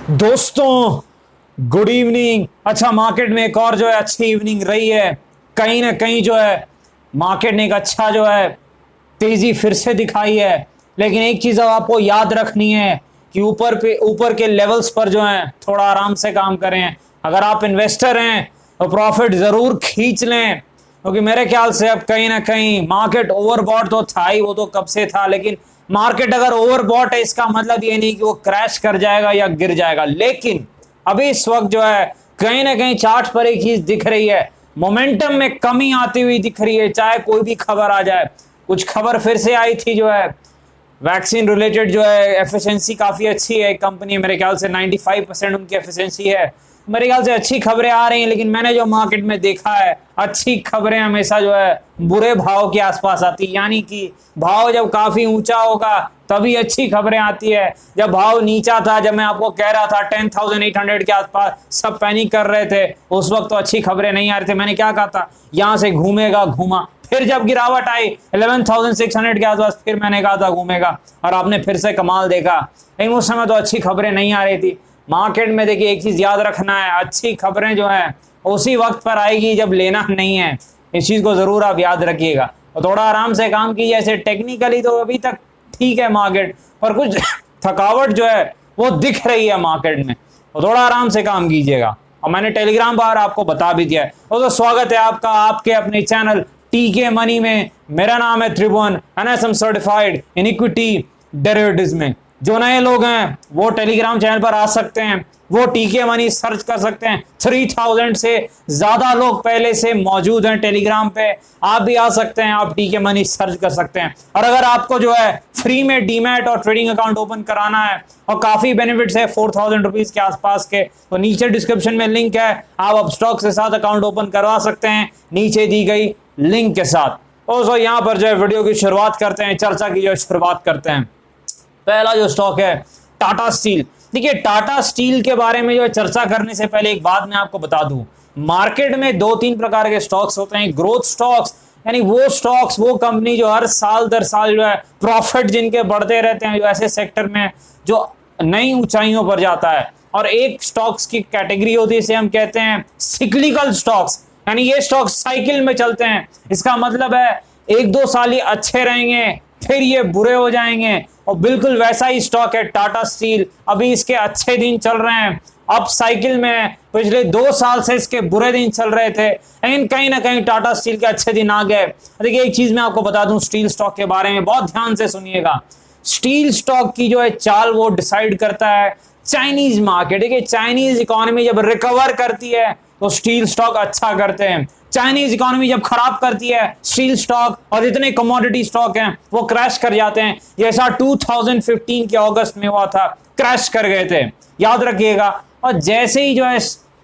दोस्तों good evening. अच्छा, market में एक और जो है अच्छी इवनिंग रही है। कहीं ना कहीं जो है मार्केट ने एक अच्छा जो है तेजी फिर से दिखाई है। लेकिन एक चीज अब आपको याद रखनी है कि ऊपर के लेवल्स पर जो है थोड़ा आराम से काम करें। अगर आप इन्वेस्टर हैं तो प्रॉफिट जरूर खींच लें, क्योंकि मेरे ख्याल से अब कहीं ना कहीं मार्केट ओवरबॉट तो था ही, वो तो कब से था। लेकिन मार्केट अगर ओवरबॉट है इसका मतलब ये नहीं कि वो क्रैश कर जाएगा या गिर जाएगा। लेकिन अभी इस वक्त जो है कहीं ना कहीं चार्ट पर एक चीज दिख रही है, मोमेंटम में कमी आती हुई दिख रही है। चाहे कोई भी खबर आ जाए, कुछ खबर फिर से आई थी जो है वैक्सीन रिलेटेड जो है एफिशिएंसी काफी अच्छी है कंपनी, मेरे ख्याल से 95% उनकी एफिशिएंसी है। मेरे ख्याल से अच्छी खबरें आ रही हैं। लेकिन मैंने जो मार्केट में देखा है, अच्छी खबरें हमेशा जो है बुरे भाव के आसपास आती, यानी कि भाव जब काफी ऊंचा होगा तभी अच्छी खबरें आती है। जब भाव नीचा था, जब मैं आपको कह रहा था 10,800 के आसपास सब पैनिक कर रहे थे, उस वक्त तो अच्छी खबरें नहीं आ रही थी। मैंने क्या कहा था, यहां से घूमेगा, घूमा। फिर जब गिरावट आई 11,600 के आसपास, फिर मैंने कहा था घूमेगा, और आपने फिर से कमाल देखा। लेकिन उस समय तो अच्छी खबरें नहीं आ रही थी। मार्केट में देखिए एक चीज याद रखना है, अच्छी खबरें जो है उसी वक्त पर आएगी जब लेना नहीं है। इस चीज को जरूर आप याद रखिएगा और थोड़ा आराम से काम कीजिए। ऐसे टेक्निकली तो अभी तक ठीक है मार्केट, पर कुछ थकावट जो है वो दिख रही है मार्केट में, और थोड़ा आराम से काम कीजिएगा। और मैंने टेलीग्राम पर आपको बता भी दिया है। तो स्वागत है आपका आपके अपने चैनल टीके मनी में। मेरा नाम है Tribhuvan, NSM certified in equity derivatives में। जो नए लोग हैं वो टेलीग्राम चैनल पर आ सकते हैं, वो टीके मनी सर्च कर सकते हैं। 3000 से ज्यादा लोग पहले से मौजूद हैं टेलीग्राम पे, आप भी आ सकते हैं, आप टीके मनी सर्च कर सकते हैं। और अगर आपको जो है फ्री में डीमैट और ट्रेडिंग अकाउंट ओपन कराना है और काफी बेनिफिट्स है 4000 रुपीज के आसपास के, तो नीचे डिस्क्रिप्शन में लिंक है, आप अपस्टॉक्स के साथ अकाउंट ओपन करवा सकते हैं नीचे दी गई लिंक के साथ। और यहाँ पर जो है वीडियो की शुरुआत करते हैं, चर्चा की जो शुरुआत करते हैं। पहला जो स्टॉक है टाटा स्टील। देखिए टाटा स्टील के बारे में जो चर्चा करने से पहले एक बात मैं आपको बता दूं, मार्केट में 2-3 प्रकार के स्टॉक्स होते हैं। ग्रोथ स्टॉक्स यानी वो स्टॉक्स, वो कंपनी जो हर साल दर साल जो है प्रॉफिट जिनके बढ़ते रहते हैं, जो ऐसे सेक्टर में जो नई ऊंचाइयों पर जाता है। और एक स्टॉक्स की कैटेगरी होती है, इसे हम कहते हैं सिक्लिकल स्टॉक्स, यानी ये स्टॉक्स साइकिल में चलते हैं। इसका मतलब है 1-2 साल ही अच्छे रहेंगे, फिर ये बुरे हो जाएंगे। और बिल्कुल वैसा ही स्टॉक है टाटा स्टील। अभी इसके अच्छे दिन चल रहे हैं, अप साइकिल में। पिछले 2 साल से इसके बुरे दिन चल रहे थे, लेकिन कहीं ना कहीं टाटा स्टील के अच्छे दिन आ गए। देखिए एक चीज मैं आपको बता दूं स्टील स्टॉक के बारे में, बहुत ध्यान से सुनिएगा। स्टील स्टॉक की जो है चाल वो डिसाइड करता है चाइनीज मार्केट। देखिए चाइनीज इकोनॉमी जब रिकवर करती है तो स्टील स्टॉक अच्छा करते हैं, चाइनीज इकोनॉमी जब खराब करती है स्टील स्टॉक और जितने कमोडिटी स्टॉक हैं वो क्रैश कर जाते हैं। जैसा 2015 के अगस्त में हुआ था, क्रैश कर गए थे, याद रखिएगा। और जैसे ही जो है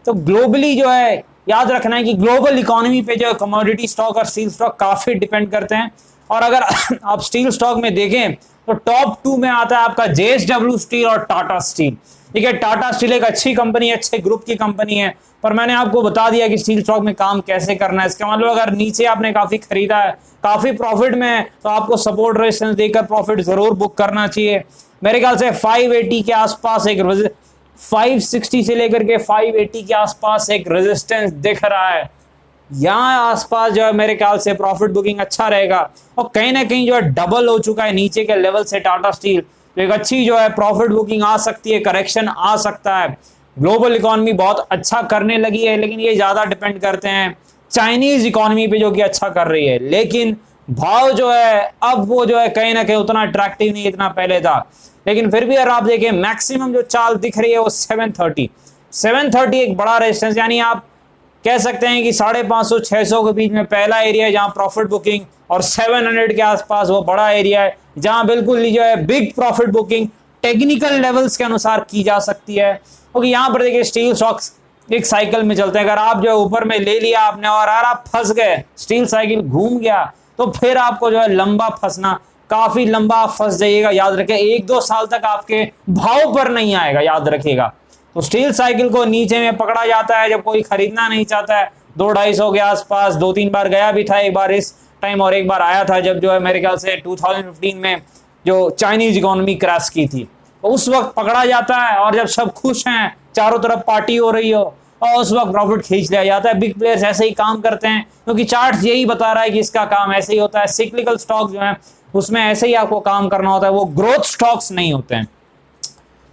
तो ग्लोबली जो है याद रखना है कि ग्लोबल इकोनॉमी पे जो है कमोडिटी स्टॉक और स्टील स्टॉक काफी डिपेंड करते हैं। और अगर आप स्टील स्टॉक में देखें तो टॉप 2 में आता है आपका जेएसडब्ल्यू स्टील और टाटा स्टील। ठीक है, टाटा स्टील एक अच्छी कंपनी है, अच्छे ग्रुप की कंपनी है, पर मैंने आपको बता दिया कि स्टील स्टॉक में काम कैसे करना है। इसका मतलब अगर नीचे आपने काफी खरीदा है, काफी प्रॉफिट में है, तो आपको सपोर्ट रेजिस्टेंस देकर प्रॉफिट जरूर बुक करना चाहिए। मेरे ख्याल से 580 के आसपास एक 560 से लेकर के 580 के आसपास एक रेजिस्टेंस दिख रहा है। यहाँ आसपास जो है मेरे ख्याल से प्रॉफिट बुकिंग अच्छा रहेगा। और कहीं ना कहीं जो है डबल हो चुका है नीचे के लेवल से टाटा स्टील, तो एक अच्छी जो है प्रॉफिट बुकिंग आ सकती है, करेक्शन आ सकता है। ग्लोबल इकोनॉमी बहुत अच्छा करने लगी है, लेकिन ये ज्यादा डिपेंड करते हैं चाइनीज इकोनॉमी पे जो कि अच्छा कर रही है। लेकिन भाव जो है अब वो जो है कहीं ना कहीं उतना अट्रैक्टिव नहीं इतना पहले था। लेकिन फिर भी अगर आप देखें मैक्सिमम जो चाल दिख रही है वो 730 एक बड़ा रेजिस्टेंस, यानी आप कह सकते हैं कि 550-600 के बीच में पहला एरिया है जहां प्रॉफिट बुकिंग, और 700 के आसपास वो बड़ा एरिया है जहां बिल्कुल जो है big profit booking technical levels के अनुसार की जा सकती है। क्योंकि यहाँ पर देखिए स्टील स्टॉक्स एक साइकिल में चलते हैं। अगर आप जो है ऊपर में ले लिया आपने और अगर आप फंस गए, स्टील साइकिल घूम गया, तो फिर आपको जो है लंबा फंसना, काफी लंबा फंस जाइएगा। याद रखें 1-2 साल तक आपके भाव पर नहीं आएगा, याद रखिएगा। तो स्टील साइकिल को नीचे में पकड़ा जाता है जब कोई खरीदना नहीं चाहता है। 200-250 के आसपास 2-3 बार गया भी था, एक बार इस टाइम और एक बार आया था जब जो है मेरे ख्याल से 2015 में जो चाइनीज इकोनॉमी क्रैश की थी। उस वक्त पकड़ा जाता है, और जब सब खुश हैं, चारों तरफ पार्टी हो रही हो, और उस वक्त प्रॉफिट खींच लिया जाता है। बिग प्लेयर्स ऐसे ही काम करते हैं, क्योंकि चार्ट यही बता रहा है कि इसका काम ऐसे ही होता है। सिक्लिकल स्टॉक जो है उसमें ऐसे ही आपको काम करना होता है, वो ग्रोथ स्टॉक्स नहीं होते हैं।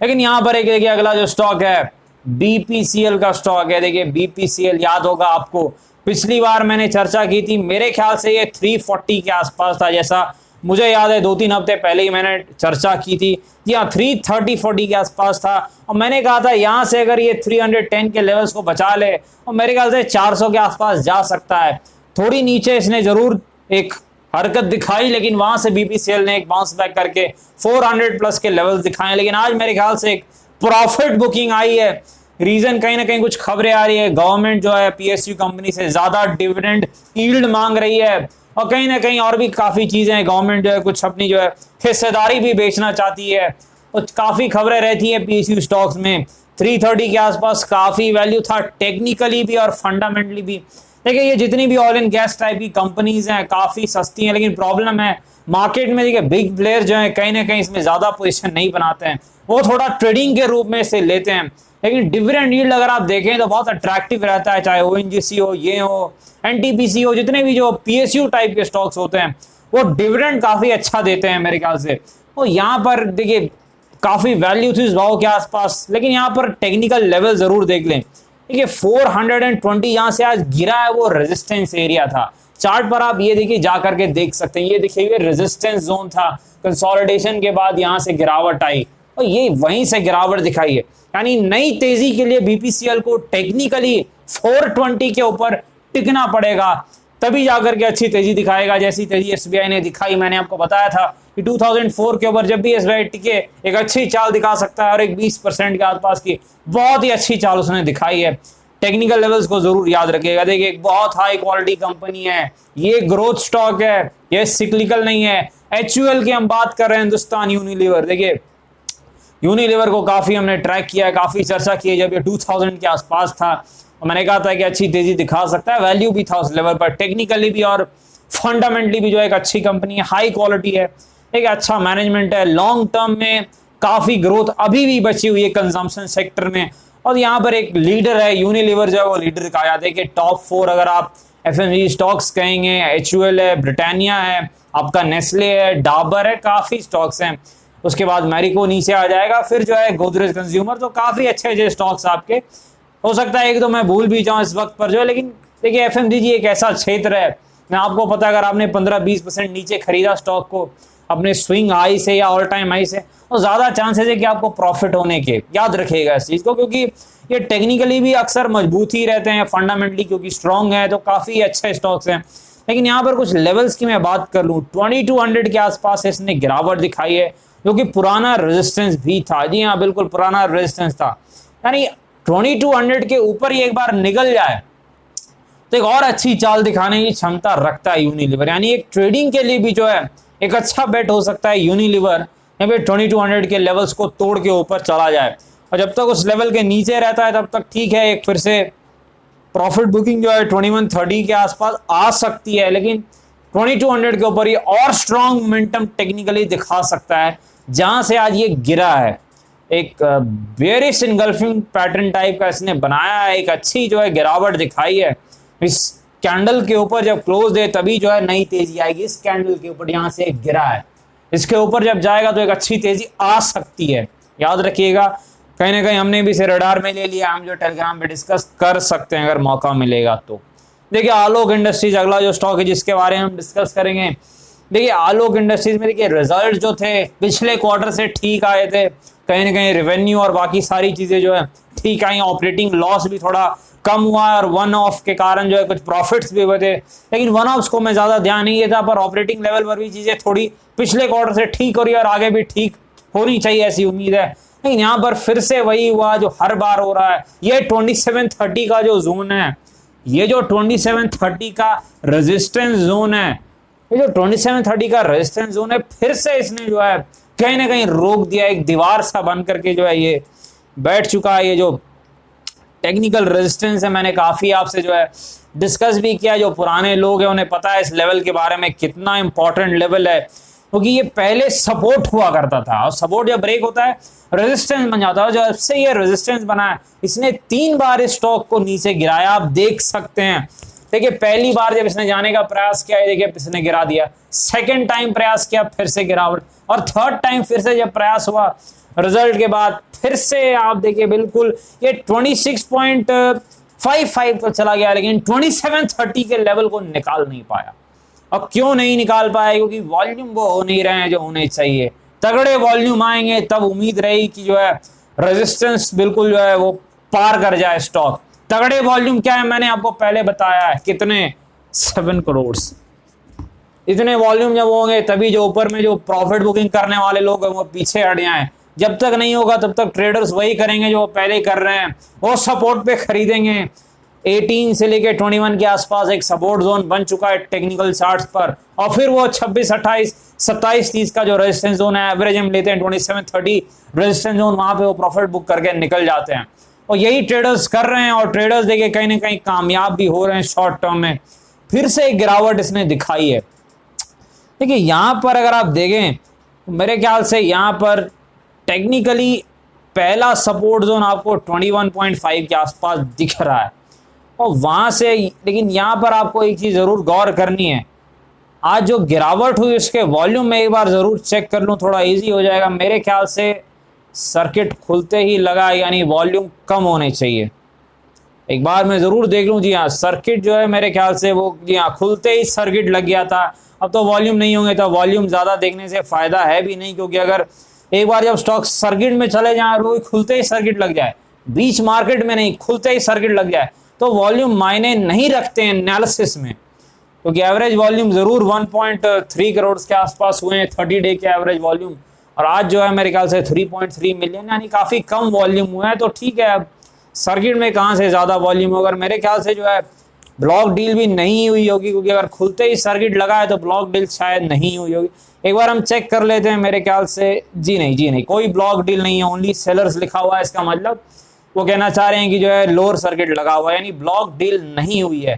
लेकिन यहां पर एक देखिए अगला जो स्टॉक है बीपीसीएल का स्टॉक है। देखिए बीपीसीएल याद होगा आपको, पिछली बार मैंने चर्चा की थी, मेरे ख्याल से ये 340 के आसपास था, जैसा मुझे याद है 2-3 हफ्ते पहले ही मैंने चर्चा की थी। जी हाँ, 330-40 के आसपास था, और मैंने कहा था यहां से अगर ये 310 के लेवल्स को बचा ले, और मेरे ख्याल से 400 के आसपास जा सकता है। थोड़ी नीचे इसने जरूर एक हरकत दिखाई, लेकिन वहां से बीपीसीएल ने एक बाउंस बैक करके 400 प्लस के लेवल्स दिखाए। लेकिन आज मेरे ख्याल से एक प्रॉफिट बुकिंग आई है। रीजन कहीं ना कहीं कुछ खबरें आ रही है, गवर्नमेंट जो है पीएसयू कंपनी से ज्यादा डिविडेंड यील्ड मांग रही है, और कहीं ना कहीं और भी काफी चीजें हैं। गवर्नमेंट जो है कुछ अपनी जो है हिस्सेदारी भी बेचना चाहती है, और काफी खबरें रहती है पीएसयू स्टॉक्स में। 330 के आसपास काफी वैल्यू था, टेक्निकली भी और फंडामेंटली भी। देखिए ये जितनी भी ऑयल एंड गैस टाइप की कंपनीज हैं काफी सस्ती हैं, लेकिन प्रॉब्लम है मार्केट में। देखिए बिग प्लेयर जो है कहीं ना कहीं इसमें ज्यादा पोजीशन नहीं बनाते हैं, वो थोड़ा ट्रेडिंग के रूप में इसे लेते हैं। लेकिन डिविडेंड यील्ड अगर आप देखें तो बहुत अट्रैक्टिव रहता है, चाहे ओएनजीसी हो, ये हो, एनटीपीसी हो, जितने भी जो पीएसयू टाइप के स्टॉक्स होते हैं वो डिविडेंड काफी अच्छा देते हैं मेरे ख्याल से। तो यहाँ पर देखिए काफी वैल्यू थी इस भाव के आसपास, लेकिन यहाँ पर टेक्निकल लेवल जरूर देख लें। देखिए 420 यहाँ से आज गिरा है, वो रेजिस्टेंस एरिया था। चार्ट पर आप ये देखिए जाकर के देख सकते हैं, ये देखिए ये रेजिस्टेंस जोन था, कंसोलिडेशन के बाद यहाँ से गिरावट आई, और ये वहीं से गिरावट दिखाई है। यानी नई तेजी के लिए बीपीसीएल को टेक्निकली 420 के ऊपर टिकना पड़ेगा, तभी जाकर के अच्छी तेजी दिखाएगा। जैसी तेजी एसबीआई ने दिखाई, मैंने आपको बताया था कि 2004 के ऊपर जब भी एसबीआई टिके एक अच्छी चाल दिखा सकता है, और एक 20% के आसपास की बहुत ही अच्छी चाल उसने दिखाई है। टेक्निकल लेवल्स को जरूर याद रखिएगा। देखिए एक बहुत हाई क्वालिटी कंपनी है, ये ग्रोथ स्टॉक है, ये सिक्लिकल नहीं है। एचयूएल की हम बात कर रहे हैं, हिंदुस्तान यूनिलीवर। देखिए यूनिलीवर को काफी हमने ट्रैक किया है, काफी चर्चा की है, जब ये 2000 के आसपास था, और मैंने कहा था कि अच्छी तेजी दिखा सकता है, वैल्यू भी था उस लेवल पर, टेक्निकली भी और फंडामेंटली भी जो एक अच्छी कंपनी है, हाई क्वालिटी है, एक अच्छा मैनेजमेंट है, लॉन्ग टर्म में काफी ग्रोथ अभी भी बची हुई है कंजम्पशन सेक्टर में। और यहाँ पर एक लीडर है यूनिलीवर, जो है वो लीडर कहा जाता है कि टॉप 4 अगर आप एफएमसीजी स्टॉक्स कहेंगे, एचयूएल है, ब्रिटानिया है, आपका नेस्ले है, डाबर है, काफी स्टॉक्स हैं। उसके बाद मैरिको नीचे आ जाएगा, फिर जो है गोदरेज कंज्यूमर। तो काफी अच्छे अच्छे स्टॉक्स आपके, हो सकता है एक तो मैं भूल भी जाऊं इस वक्त पर जो है, लेकिन देखिए एफएमसीजी एक ऐसा क्षेत्र है, मैं आपको पता है अगर आपने 15-20% नीचे खरीदा स्टॉक को अपने स्विंग हाई से या ऑल टाइम हाई से, तो ज्यादा चांसेस है कि आपको प्रॉफिट होने के। याद रखिएगा इस चीज को, क्योंकि ये टेक्निकली भी अक्सर मजबूत ही रहते हैं, फंडामेंटली क्योंकि स्ट्रॉन्ग है, तो काफी अच्छे स्टॉक्स हैं। लेकिन यहाँ पर कुछ लेवल्स की मैं बात कर लूँ, 2200 के आसपास इसने गिरावट दिखाई है, जो कि पुराना रेजिस्टेंस भी था। जी हाँ, बिल्कुल पुराना रेजिस्टेंस था। यानी 2200 के ऊपर ही एक बार निकल जाए तो एक और अच्छी चाल दिखाने की क्षमता रखता है यूनिलीवर। यानी एक ट्रेडिंग के लिए भी जो है एक अच्छा बेट हो सकता है यूनिलीवर, यहाँ पे 2200 के लेवल्स को तोड़ के ऊपर चला जाए, और जब तक उस लेवल के नीचे रहता है तब तक ठीक है, एक फिर से प्रॉफिट बुकिंग जो है 2130 के आसपास आ सकती है। लेकिन 2200 के ऊपर ये और स्ट्रॉन्ग मोमेंटम टेक्निकली दिखा सकता है, जहां से आज ये गिरा है। एक बेयरिश इनगल्फिंग पैटर्न टाइप का इसने बनाया है, एक अच्छी जो है गिरावट दिखाई है। इस कैंडल के ऊपर जब क्लोज दे तभी जो है नई तेजी आएगी। इस कैंडल के ऊपर यहाँ से गिरा है, इसके ऊपर जब जाएगा तो एक अच्छी तेजी आ सकती है। याद रखिएगा, कहीं ना कहीं हमने भी इसे रडार में ले लिया, हम जो टेलीग्राम पे डिस्कस कर सकते हैं अगर मौका मिलेगा तो। देखिए आलोक इंडस्ट्रीज अगला जो स्टॉक है जिसके बारे में हम डिस्कस करेंगे। देखिए आलोक इंडस्ट्रीज में देखिए रिजल्ट जो थे पिछले क्वार्टर से ठीक आए थे, कहीं ना कहीं रेवेन्यू और बाकी सारी चीजें जो है ठीक आई, ऑपरेटिंग लॉस भी थोड़ा कम हुआ, और वन ऑफ के कारण जो है कुछ प्रॉफिट्स भी हुए थे। लेकिन वन ऑफ्स को मैं ज्यादा ध्यान नहीं देता, पर ऑपरेटिंग लेवल पर भी चीजें थोड़ी पिछले क्वार्टर से ठीक हो रही है, और आगे भी ठीक होनी चाहिए ऐसी उम्मीद है। लेकिन यहाँ पर फिर से वही हुआ जो हर बार हो रहा है, ये 2730 का जो जोन है, ये जो 2730 का रेजिस्टेंस जोन है, ये जो 2730 का रेजिस्टेंस जोन है, फिर से इसने जो है कहीं ना कहीं रोक दिया, एक दीवार सा बन करके जो है ये बैठ चुका है। ये जो टेक्निकल रेजिस्टेंस है, मैंने काफी आपसे जो है डिस्कस भी किया, जो पुराने लोग हैं उन्हें पता है इस लेवल के बारे में कितना इंपॉर्टेंट लेवल है। क्योंकि ये पहले सपोर्ट हुआ करता था और सपोर्ट जब ब्रेक होता है रेजिस्टेंस बन जाता है। जब से ये रेजिस्टेंस बना है इसने 3 बार इस स्टॉक को नीचे गिराया, आप देख सकते हैं। देखिए पहली बार जब इसने जाने का प्रयास किया, देखिए इसने गिरा दिया, सेकंड टाइम प्रयास किया फिर से गिरावट, और थर्ड टाइम फिर से जब प्रयास हुआ रिजल्ट के बाद फिर से आप देखिए बिल्कुल ये 26.55 पर चला गया, लेकिन 2730 के लेवल को निकाल नहीं पाया। अब क्यों नहीं निकाल पाया? क्योंकि वॉल्यूम वो हो नहीं रहे हैं जो होने चाहिए। तगड़े वॉल्यूम आएंगे तब उम्मीद रही कि जो है रेजिस्टेंस बिल्कुल जो है वो पार कर जाए स्टॉक। तगड़े वॉल्यूम क्या है मैंने आपको पहले बताया है, कितने 7 करोड़। इतने वॉल्यूम जब होंगे तभी जो ऊपर में जो प्रॉफिट बुकिंग करने वाले लोग हैं वो पीछे हट जाएं। जब तक नहीं होगा तब तक ट्रेडर्स वही करेंगे जो पहले कर रहे हैं, वो सपोर्ट पे खरीदेंगे। 18 से लेके 21 के आसपास एक सपोर्ट जोन बन चुका है टेक्निकल चार्ट्स पर, और फिर वो 26, 28, 27, 30 का जो रेजिस्टेंस जोन है, एवरेज हम लेते हैं 2730 रेजिस्टेंस जोन, वहां पे वो प्रॉफिट बुक करके निकल जाते हैं। और यही ट्रेडर्स कर रहे हैं, और ट्रेडर्स देखिए कहीं ना कहीं कामयाब भी हो रहे हैं शॉर्ट टर्म में। फिर से एक गिरावट इसने दिखाई है। देखिए यहां पर अगर आप देखें तो मेरे ख्याल से यहां पर टेक्निकली पहला सपोर्ट जोन आपको 21.5 के आसपास दिख रहा है, और वहां से, लेकिन यहां पर आपको एक चीज जरूर गौर करनी है। आज जो गिरावट हुई उसके वॉल्यूम में एक बार जरूर चेक कर लूं, थोड़ा इजी हो जाएगा। मेरे ख्याल से सर्किट खुलते ही लगा, यानी वॉल्यूम कम होने चाहिए। एक बार मैं जरूर देख लूं। जी हाँ, सर्किट जो है मेरे ख्याल से वो, जी हाँ, खुलते ही सर्किट लग गया था। अब तो वॉल्यूम नहीं होंगे तो वॉल्यूम ज्यादा देखने से फायदा है भी नहीं, क्योंकि अगर एक बार जब स्टॉक सर्किट में चले जाए और वो खुलते ही सर्किट लग जाए, बीच मार्केट में नहीं, खुलते ही सर्किट लग जाए, तो वॉल्यूम मायने नहीं रखते हैं एनालिसिस में। क्योंकि एवरेज वॉल्यूम जरूर 1.3 करोड़ के आसपास हुए हैं 30 डे के एवरेज वॉल्यूम, और आज जो है मेरे ख्याल से 3.3 मिलियन, यानी काफी कम वॉल्यूम हुआ है। तो ठीक है, अब सर्किट में कहां से ज्यादा वॉल्यूम होगा। मेरे ख्याल से जो है ब्लॉक डील भी नहीं हुई होगी, क्योंकि अगर खुलते ही सर्किट लगा है तो ब्लॉक डील शायद नहीं हुई होगी। एक बार हम चेक कर लेते हैं। मेरे ख्याल से जी नहीं, कोई ब्लॉक डील नहीं है, ओनली सेलर्स लिखा हुआ है। इसका मतलब वो कहना चाह रहे हैं कि जो है लोअर सर्किट लगा हुआ है, यानी ब्लॉक डील नहीं हुई है।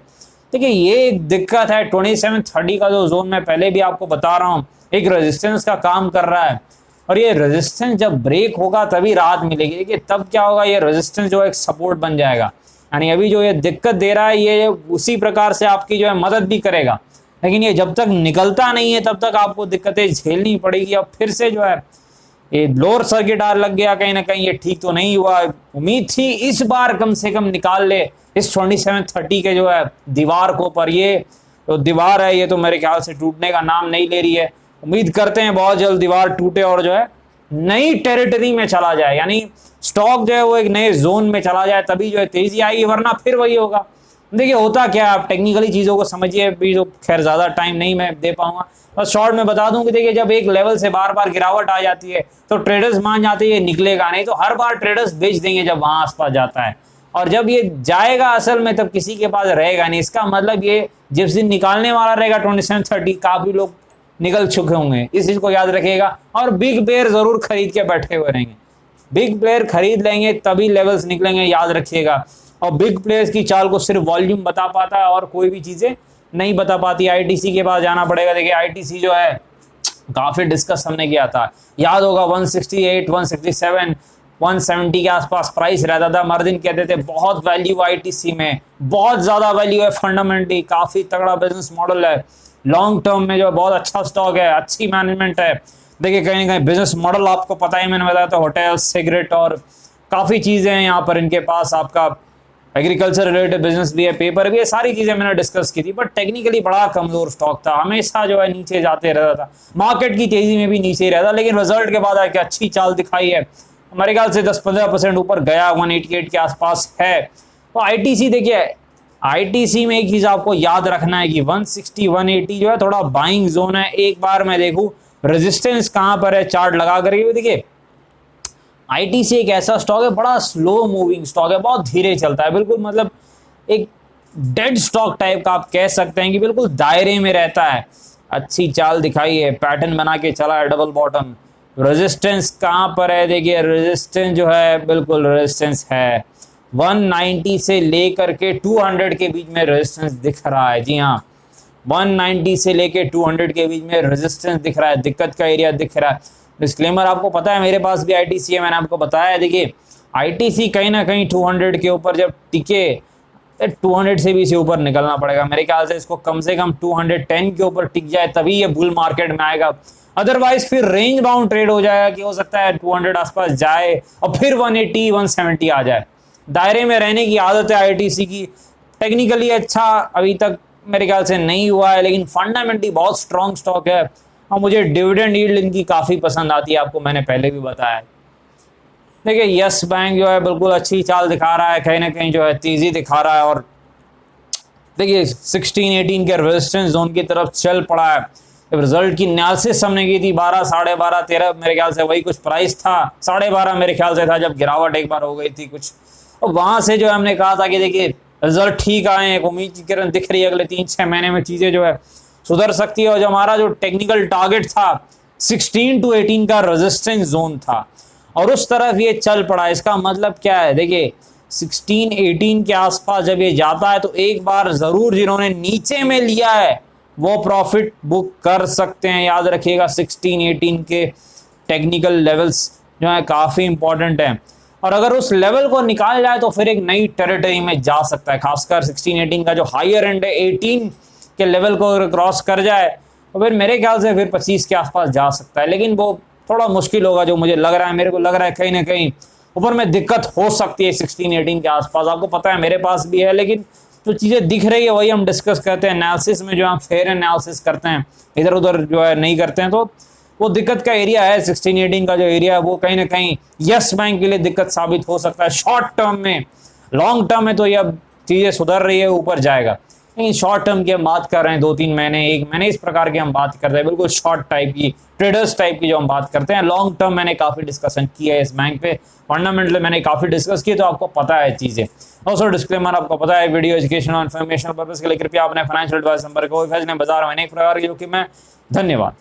देखिए ये एक दिक्कत है। 2730 का जो जोन मैं पहले भी आपको बता रहा हूँ, एक रेजिस्टेंस का काम कर रहा है, और ये रेजिस्टेंस जब ब्रेक होगा तभी राहत मिलेगी। देखिए तब क्या होगा, ये रेजिस्टेंस जो है एक सपोर्ट बन जाएगा। यानी अभी जो ये दिक्कत दे रहा है ये उसी प्रकार से आपकी जो है मदद भी करेगा, लेकिन ये जब तक निकलता नहीं है तब तक आपको दिक्कतें झेलनी पड़ेगी। अब फिर से जो है ये लोअर सर्किट आर लग गया कहीं ना कहीं, ये ठीक तो नहीं हुआ। उम्मीद थी इस बार कम से कम निकाल ले इस 2730 के जो है दीवार को, पर ये तो दीवार है, ये तो मेरे ख्याल से टूटने का नाम नहीं ले रही है। उम्मीद करते हैं बहुत जल्द दीवार टूटे और जो है नई टेरिटरी में चला जाए, यानी स्टॉक जो है वो एक नए जोन में चला जाए, तभी जो है तेजी आएगी, वरना फिर वही होगा। देखिए होता क्या है, आप टेक्निकली चीजों को समझिए, भी जो खैर ज्यादा टाइम नहीं मैं दे पाऊंगा, बस शॉर्ट में बता दूं कि देखिए जब एक लेवल से बार बार गिरावट आ जाती है तो ट्रेडर्स मान जाते हैं ये निकलेगा नहीं, तो हर बार ट्रेडर्स बेच देंगे जब वहां आसपास जाता है, और जब ये जाएगा असल में तब किसी के पास रहेगा नहीं। इसका मतलब ये जिस दिन निकालने वाला रहेगा 2730, काफी लोग निकल चुके होंगे, इस चीज को याद रखिएगा। और बिग प्लेयर जरूर खरीद के बैठे हुए रहेंगे, बिग प्लेयर खरीद लेंगे तभी लेवल्स निकलेंगे, याद रखिएगा। और बिग प्लेयर्स की चाल को सिर्फ वॉल्यूम बता पाता है और कोई भी चीजें नहीं बता पाती। आईटीसी के पास जाना पड़ेगा। देखिए आईटीसी जो है काफी डिस्कस हमने किया था, याद होगा 168, 167, 170 के आसपास प्राइस रहता था। मर्दिन कहते थे बहुत वैल्यू आईटीसी में, बहुत ज्यादा वैल्यू है, फंडामेंटली काफी तगड़ा बिजनेस मॉडल है, लॉन्ग टर्म में जो बहुत अच्छा स्टॉक है, अच्छी मैनेजमेंट है। देखिए कहीं ना कहीं बिजनेस मॉडल आपको पता ही, मैंने बताया था होटल, सिगरेट और काफी चीजें हैं यहाँ पर इनके पास। आपका एग्रीकल्चर रिलेटेड बिजनेस भी है, पेपर भी है, सारी चीजें मैंने डिस्कस की थी। बट टेक्निकली बड़ा कमजोर स्टॉक था, हमेशा जो है नीचे जाते रहता था, मार्केट की तेजी में भी नीचे ही रहता। लेकिन रिजल्ट के बाद आके अच्छी चाल दिखाई है, हमारे ख्याल से 10-15% ऊपर गया, 188 के आसपास है। तो आईटीसी देखिए, आईटीसी में एक चीज आपको याद रखना है कि 160, 180 जो है थोड़ा बाइंग जोन है। एक बार मैं देखूं रेजिस्टेंस कहां पर है, चार्ट लगा करके देखिए। आईटीसी एक ऐसा स्टॉक है, बड़ा स्लो मूविंग स्टॉक है, बहुत धीरे चलता है, बिल्कुल मतलब एक डेड स्टॉक टाइप का आप कह सकते हैं कि बिल्कुल दायरे में रहता है। अच्छी चाल दिखाई है, पैटर्न बना के चला है, डबल बॉटम। रेजिस्टेंस कहां पर है, देखिए रेजिस्टेंस जो है बिल्कुल रेजिस्टेंस है 190 से लेकर के 200 के बीच में रेजिस्टेंस दिख रहा है। जी हाँ, 190 से लेके 200 के बीच में रेजिस्टेंस दिख रहा है, दिक्कत का एरिया दिख रहा है। डिस्क्लेमर आपको पता है मेरे पास भी आईटीसी है, मैंने आपको बताया। देखिए आईटीसी कहीं ना कहीं 200 के ऊपर जब टिके, 200 से भी इसे ऊपर निकलना पड़ेगा मेरे ख्याल से। इसको कम से कम 210 के ऊपर टिक जाए तभी ये बुल मार्केट में आएगा, अदरवाइज फिर रेंज बाउंड ट्रेड हो जाएगा कि हो सकता है 200 आसपास जाए और फिर 180 170 आ जाए। दायरे में रहने की आदत है आईटीसी की। टेक्निकली अच्छा अभी तक मेरे ख्याल से नहीं हुआ है, लेकिन फंडामेंटली बहुत स्ट्रॉन्ग स्टॉक है और मुझे डिविडेंड यील्ड इनकी काफ़ी पसंद आती है, आपको मैंने पहले भी बताया है। देखिए यस बैंक जो है बिल्कुल अच्छी चाल दिखा रहा है, कहीं ना कहीं जो है तेज़ी दिखा रहा है। और देखिए 16-18 के रेजिस्टेंस जोन की तरफ चल पड़ा है। जब रिजल्ट की एनालिसिस हमने की थी 12, 12.5, 13 मेरे ख्याल से वही कुछ प्राइस था, 12.5 मेरे ख्याल से था जब गिरावट एक बार हो गई थी कुछ। और वहाँ से जो है हमने कहा था कि देखिए रिजल्ट ठीक आए, एक उम्मीद की किरण दिख रही है, अगले 3-6 महीने में चीज़ें जो है सुधर सकती है। और जो हमारा जो टेक्निकल टारगेट था 16 to 18 का रेजिस्टेंस जोन था और उस तरफ ये चल पड़ा। इसका मतलब क्या है, देखिए 16-18 के आसपास जब ये जाता है तो एक बार ज़रूर जिन्होंने नीचे में लिया है वो प्रॉफिट बुक कर सकते हैं। याद रखिएगा 16-18 के टेक्निकल लेवल्स जो है काफ़ी इंपॉर्टेंट हैं और अगर उस लेवल को निकाल जाए तो फिर एक नई टेरिटरी में जा सकता है। खासकर 16-18 का जो हायर एंड है 18 के लेवल को अगर क्रॉस कर जाए तो फिर मेरे ख्याल से फिर 25 के आसपास जा सकता है, लेकिन वो थोड़ा मुश्किल होगा। जो मुझे लग रहा है, मेरे को लग रहा है कहीं ना कहीं ऊपर में दिक्कत हो सकती है 16-18 के आसपास। आपको पता है मेरे पास भी है, लेकिन जो चीज़ें दिख रही है वही हम डिस्कस करते हैं। एनालिसिस में जो हम फेयर एनालिसिस करते हैं, इधर उधर जो है नहीं करते हैं, तो वो दिक्कत का एरिया है 16-18 का जो एरिया है वो कहीं ना कहीं यस बैंक के लिए दिक्कत साबित हो सकता है शॉर्ट टर्म में। लॉन्ग टर्म में तो ये अब चीज़ें सुधर रही है, ऊपर जाएगा, लेकिन शॉर्ट टर्म की हम बात कर रहे हैं 2-3 महीने, 1 महीने, इस प्रकार की हम बात करते हैं, बिल्कुल शॉर्ट टाइप की, ट्रेडर्स टाइप की जो हम बात करते हैं। लॉन्ग टर्म मैंने काफ़ी डिस्कशन किया है इस बैंक पे, फंडामेंटल मैंने काफ़ी डिस्कस किए, तो आपको पता है चीज़ें। ऑल्सो डिस्क्लेमर आपको पता है वीडियो एजुकेशन और इन्फॉर्मेशन पर्पस के लिए कृपया अपने फाइनेंशियल एडवाइस नंबर को बाजार में अनेक प्रकार की, जो कि मैं धन्यवाद।